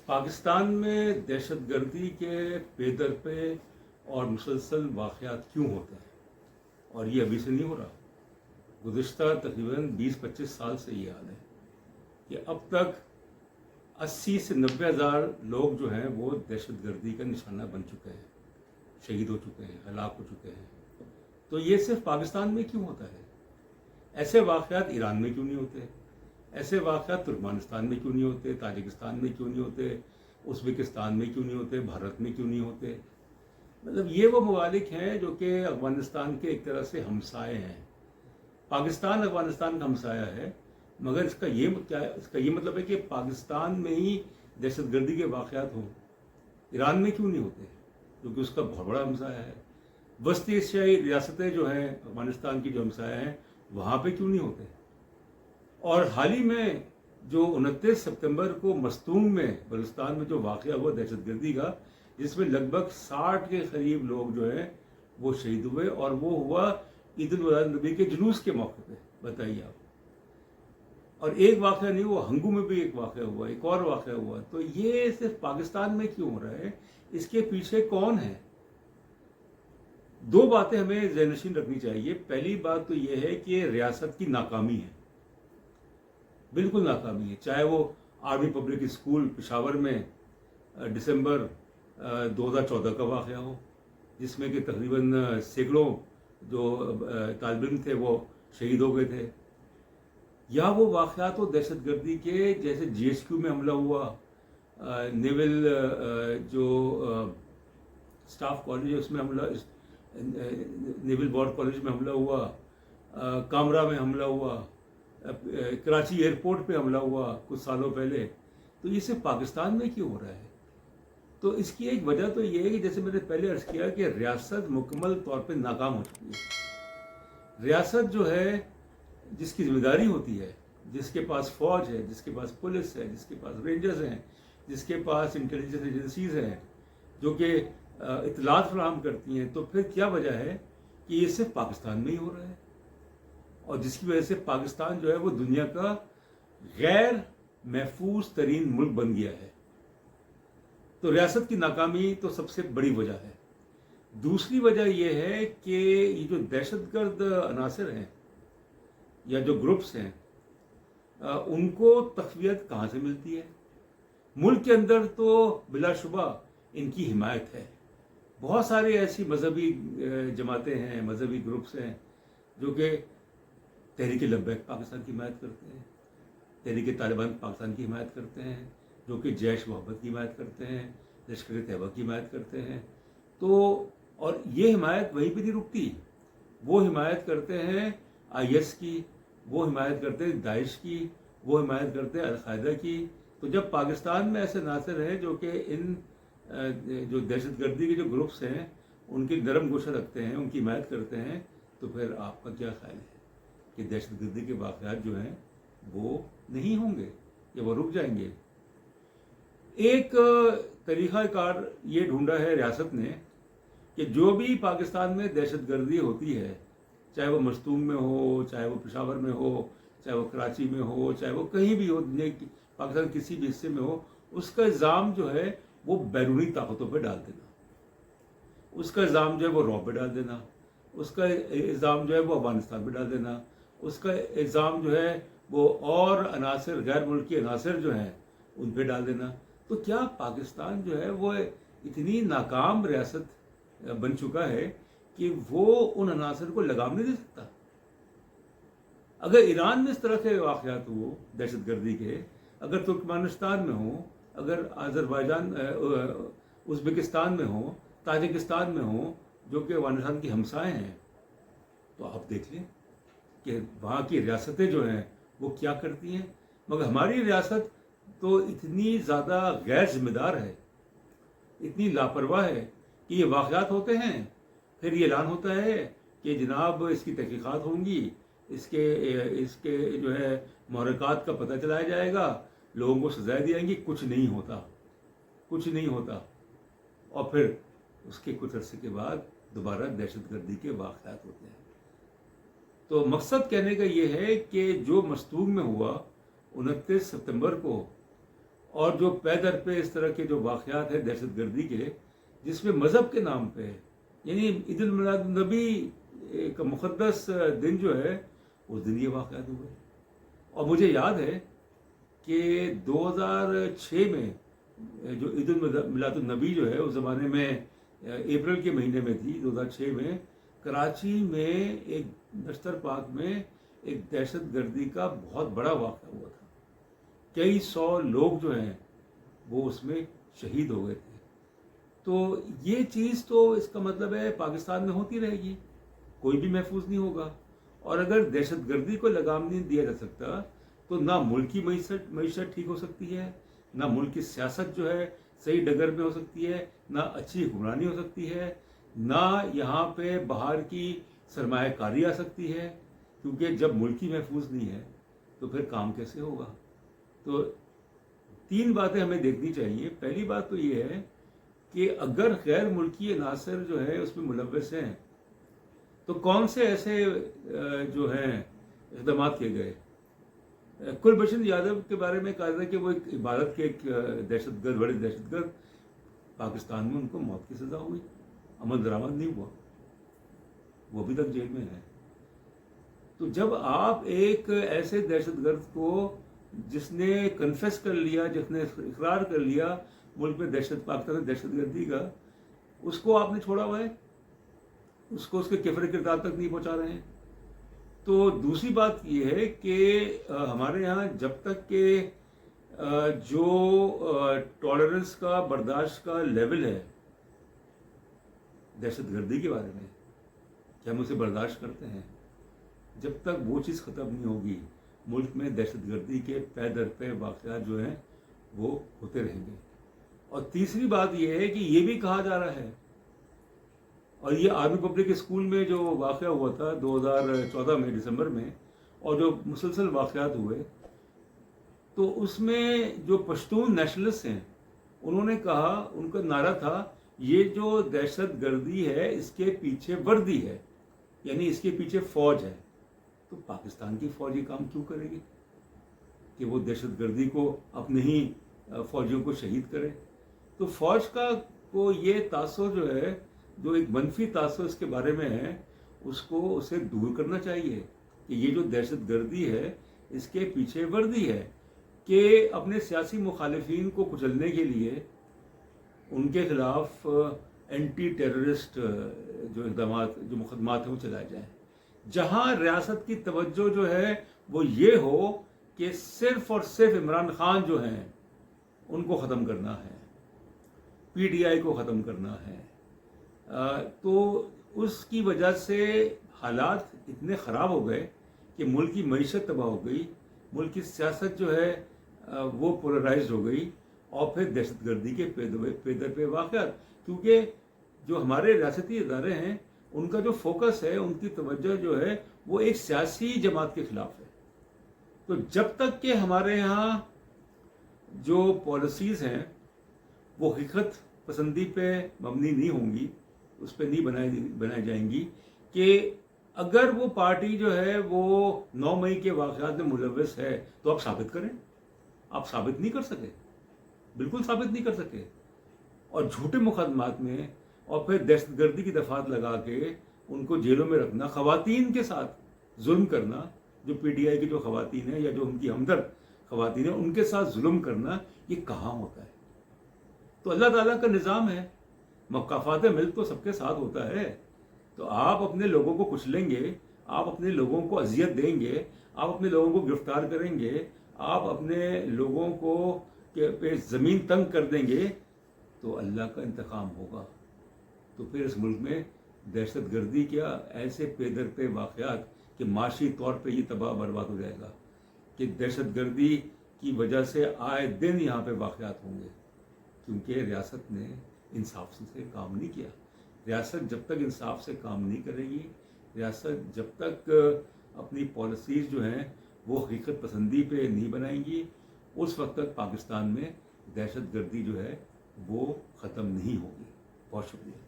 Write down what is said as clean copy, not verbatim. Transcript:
पाकिस्तान में दहशत गर्दी के बेदर पे और मुसलसल वाक़यात क्यों होते हैं, और ये अभी से नहीं हो रहा। गुज़िश्ता तकरीबन 20-25 साल से ये हाल है कि अब तक 80 से 90 हज़ार लोग जो हैं वो दहशत गर्दी का निशाना बन चुके हैं, शहीद हो चुके हैं, हलाक हो चुके हैं। तो ये सिर्फ पाकिस्तान में क्यों होता है? ऐसे वाक़यात ईरान में क्यों नहीं होते? ऐसे वाक़यात तुर्कमानिस्तान में क्यों नहीं होते? ताजिकिस्तान में क्यों नहीं होते? उज़्बेकिस्तान में क्यों नहीं होते? भारत में क्यों नहीं होते? मतलब ये वो ममालिक हैं जो कि अफ़गानिस्तान के एक तरह से हमसाए हैं। पाकिस्तान अफ़गानिस्तान का हमसाया है, मगर इसका ये मतलब है कि पाकिस्तान में ही दहशत गर्दी के वाक़यात हों, ईरान में क्यों नहीं होते? क्योंकि उसका बहुत बड़ा हमसाया है। वस्ती एशियाई रियासतें जो हैं अफ़गानिस्तान की जो हमसाया हैं, वहाँ पे क्यों नहीं होते? और हाल ही में जो 29 सितंबर को मस्तूम में बलूचिस्तान में जो वाक़या हुआ दहशत गर्दी का, जिसमें लगभग 60 के करीब लोग जो हैं वो शहीद हुए, और वो हुआ ईद उल नबी के जुलूस के मौके पे। बताइए आप। और एक वाक़या नहीं हुआ, हंगू में भी एक वाक़या हुआ, एक और वाक़या हुआ। तो ये सिर्फ पाकिस्तान में क्यों हो रहा है? इसके पीछे कौन है? दो बातें हमें ज़हननशीन रखनी चाहिए। पहली बात तो ये है कि रियासत की नाकामी है, बिल्कुल नाकामी है। चाहे वो आर्मी पब्लिक स्कूल पेशावर में दिसंबर 2014 का वाक़या हो, जिसमें कि तकरीबन सैकड़ों जो तालिब इल्म थे वो शहीद हो गए थे, या वो वाक़यात हो दहशत गर्दी के, जैसे GHQ में हमला हुआ, नेवल जो स्टाफ कॉलेज है उसमें हमला, नेवल वॉर कॉलेज में हमला हुआ, कामरा में हमला हुआ, कराची एयरपोर्ट पे हमला हुआ कुछ सालों पहले। तो ये सिर्फ पाकिस्तान में क्यों हो रहा है? तो इसकी एक वजह तो ये है कि जैसे मैंने पहले अर्ज़ किया कि रियासत मुकम्मल तौर पे नाकाम हो चुकी है। रियासत जो है, जिसकी जिम्मेदारी होती है, जिसके पास फ़ौज है, जिसके पास पुलिस है, जिसके पास रेंजर्स हैं, जिसके पास इंटेलिजेंस एजेंसीज़ हैं जो कि इत्तलात फराहम करती हैं, तो फिर क्या वजह है कि ये सिर्फ पाकिस्तान में ही हो रहा है? और जिसकी वजह से पाकिस्तान जो है वो दुनिया का गैर महफूज तरीन मुल्क बन गया है। तो रियासत की नाकामी तो सबसे बड़ी वजह है। दूसरी वजह यह है कि ये जो दहशतगर्द अनासर हैं या जो ग्रुप्स हैं, उनको तक़वियत कहाँ से मिलती है? मुल्क के अंदर तो बिलाशुबा इनकी हिमायत है। बहुत सारे ऐसी मजहबी जमातें हैं, मजहबी ग्रुप्स हैं जो कि तहरीक लब्बैक पाकिस्तान की हिमायत करते हैं, तहरीक तालिबान पाकिस्तान की हिमायत करते हैं, जो कि जैश मोहब्बत की हिमायत करते हैं, लश्कर तैयबा की हिमायत करते हैं। तो और ये हिमायत वहीं पर नहीं रुकती, वो हिमायत करते हैं IS की, वो हिमायत करते हैं दाइश की, वो हिमायत करते हैं अल-कायदा की। तो जब पाकिस्तान में ऐसे नासर हैं जो कि इन जो दहशत गर्दी के जो ग्रुप्स हैं उनकी नरम गोशा रखते हैं, उनकी हिमायत करते हैं, तो फिर आपका क्या ख्याल है कि दहशत गर्दी के वाक़यात जो हैं वो नहीं होंगे या वो रुक जाएंगे? एक तरीक़ाकार ये ढूंढा है रियासत ने कि जो भी पाकिस्तान में दहशत गर्दी होती है, चाहे वो मस्तूम में हो, चाहे वो पेशावर में हो, चाहे वो कराची में हो, चाहे वो कहीं भी हो, दुनिया की पाकिस्तान किसी भी हिस्से में हो, उसका इल्ज़ाम जो है वो बैरूनी ताकतों पे डाल देना, उसका इल्ज़ाम जो है वो रॉ पे डाल देना, उसका इल्ज़ाम जो है वो अफगानिस्तान पे डाल देना, उसका इल्ज़ाम जो है वो और अनासर, गैर मुल्की अनासर जो हैं उन पे डाल देना। तो क्या पाकिस्तान जो है वो इतनी नाकाम रियासत बन चुका है कि वो उन अनासर को लगाम नहीं दे सकता? अगर ईरान में इस तरह के वाक़यात हो दहशत गर्दी के, अगर तुर्कमानिस्तान में हो, अगर अज़रबैजान उज़्बेकिस्तान में हो, ताजिकिस्तान में हो, जो कि अफ़गानिस्तान की हमसाए हैं, तो आप देख लें कि वहाँ की रियासतें जो हैं वो क्या करती हैं। मगर हमारी रियासत तो इतनी ज़्यादा गैर जिम्मेदार है, इतनी लापरवाह है कि ये वाक़यात होते हैं, फिर ये ऐलान होता है कि जनाब इसकी तहक़ीक़ात होंगी, इसके जो है महरक़ात का पता चलाया जाएगा, लोगों को सज़ाएं दी जाएंगी। कुछ नहीं होता, कुछ नहीं होता। और फिर उसके कुछ अरसे के बाद दोबारा दहशतगर्दी के वाक़यात होते हैं। तो मकसद कहने का ये है कि जो मस्तूम में हुआ 29 सितंबर को, اور جو پے در پہ اس طرح کے جو واقعات ہیں دہشت گردی کے، جس میں مذہب کے نام پہ، یعنی عید المیلاد النبی کا مقدس دن جو ہے، اس دن یہ واقعات ہوئے. اور مجھے یاد ہے کہ 2006 میں جو عید المیلاد النبی جو ہے اس زمانے میں اپریل کے مہینے میں تھی، 2006 میں کراچی میں ایک نشتر پارک میں ایک دہشت گردی کا بہت بڑا واقعہ ہوا تھا. کئی 100 لوگ جو ہیں وہ اس میں شہید ہو گئے تھے. تو یہ چیز تو اس کا مطلب ہے پاکستان میں ہوتی رہے گی، کوئی بھی محفوظ نہیں ہوگا. اور اگر دہشت گردی کو لگام نہیں دیا جا سکتا تو نہ ملک کی معیشت ٹھیک ہو سکتی ہے، نہ ملک کی سیاست جو ہے صحیح ڈگر میں ہو سکتی ہے، نہ اچھی حکمرانی ہو سکتی ہے، نہ یہاں پہ باہر کی سرمایہ کاری آ سکتی ہے. کیونکہ جب ملک ہی محفوظ نہیں ہے تو پھر کام کیسے ہوگا؟ تو 3 باتیں ہمیں دیکھنی چاہیے. پہلی بات تو یہ ہے کہ اگر غیر ملکی عناصر جو ہے اس میں ملوث ہیں تو کون سے ایسے جو ہیں اقدامات کیے گئے. کلبھوشن یادو کے بارے میں کہا ہے کہ وہ ایک عبادت کے ایک دہشت گرد، بڑے دہشت گرد، پاکستان میں ان کو موت کی سزا ہوئی، عمل درآمد نہیں ہوا، وہ ابھی تک جیل میں ہے. تو جب آپ ایک ایسے دہشت گرد کو جس نے کنفیس کر لیا، جس نے اقرار کر لیا ملک میں پاکستان میں دہشت گردی کا، اس کو آپ نے چھوڑا ہوا ہے، اس کو اس کے کفر کردار تک نہیں پہنچا رہے ہیں. تو دوسری بات یہ ہے کہ ہمارے یہاں جب تک کہ جو ٹالرنس کا، برداشت کا لیول ہے دہشت گردی کے بارے میں کہ ہم اسے برداشت کرتے ہیں، جب تک وہ چیز ختم نہیں ہوگی ملک میں دہشت گردی کے پے در پے واقعات جو ہیں وہ ہوتے رہیں گے. اور تیسری بات یہ ہے کہ یہ بھی کہا جا رہا ہے، اور یہ آرمی پبلک اسکول میں جو واقعہ ہوا تھا 2014 میں دسمبر میں، اور جو مسلسل واقعات ہوئے، تو اس میں جو پشتون نیشنلسٹ ہیں انہوں نے کہا، ان کا نعرہ تھا یہ جو دہشت گردی ہے اس کے پیچھے وردی ہے، یعنی اس کے پیچھے فوج ہے. تو پاکستان کی فوج یہ کام کیوں کرے گی کہ وہ دہشت گردی کو اپنے ہی فوجیوں کو شہید کرے؟ تو فوج کا کو یہ تاثر جو ہے، جو ایک منفی تاثر اس کے بارے میں ہے، اسے دور کرنا چاہیے کہ یہ جو دہشت گردی ہے اس کے پیچھے وردی ہے کہ اپنے سیاسی مخالفین کو کچلنے کے لیے ان کے خلاف اینٹی ٹیررسٹ جو اقدامات، جو مقدمات ہیں وہ چلائے جائیں، جہاں ریاست کی توجہ جو ہے وہ یہ ہو کہ صرف اور صرف عمران خان جو ہیں ان کو ختم کرنا ہے، پی ٹی آئی کو ختم کرنا ہے. تو اس کی وجہ سے حالات اتنے خراب ہو گئے کہ ملک کی معیشت تباہ ہو گئی، ملک کی سیاست جو ہے وہ پولرائزڈ ہو گئی، اور پھر دہشت گردی کے پے در پے واقعات. کیونکہ جو ہمارے ریاستی ادارے ہیں ان کا جو فوکس ہے، ان کی توجہ جو ہے وہ ایک سیاسی جماعت کے خلاف ہے. تو جب تک کہ ہمارے ہاں جو پالیسیز ہیں وہ حقیقت پسندی پہ مبنی نہیں ہوں گی، اس پہ نہیں بنائی جائیں گی کہ اگر وہ پارٹی جو ہے وہ 9 مئی کے واقعات میں ملوث ہے تو آپ ثابت کریں. آپ ثابت نہیں کر سکے، بالکل ثابت نہیں کر سکے، اور جھوٹے مقدمات میں اور پھر دہشت گردی کی دفعات لگا کے ان کو جیلوں میں رکھنا، خواتین کے ساتھ ظلم کرنا، جو پی ٹی آئی کی جو خواتین ہیں یا جو ان کی ہمدرد خواتین ہیں ان کے ساتھ ظلم کرنا، یہ کہاں ہوتا ہے؟ تو اللہ تعالیٰ کا نظام ہے، مکافات ملک تو سب کے ساتھ ہوتا ہے. تو آپ اپنے لوگوں کو کچلیں گے، آپ اپنے لوگوں کو اذیت دیں گے، آپ اپنے لوگوں کو گرفتار کریں گے، آپ اپنے لوگوں کو پہ زمین تنگ کر دیں گے تو اللہ کا انتقام ہوگا. تو پھر اس ملک میں دہشت گردی کیا، ایسے پے در پے واقعات کہ معاشی طور پہ یہ تباہ برباد ہو جائے گا کہ دہشت گردی کی وجہ سے آئے دن یہاں پہ واقعات ہوں گے، کیونکہ ریاست نے انصاف سے کام نہیں کیا. ریاست جب تک انصاف سے کام نہیں کرے گی، ریاست جب تک اپنی پالیسیز جو ہیں وہ حقیقت پسندی پہ نہیں بنائیں گی، اس وقت تک پاکستان میں دہشت گردی جو ہے وہ ختم نہیں ہوگی. بہت شکریہ.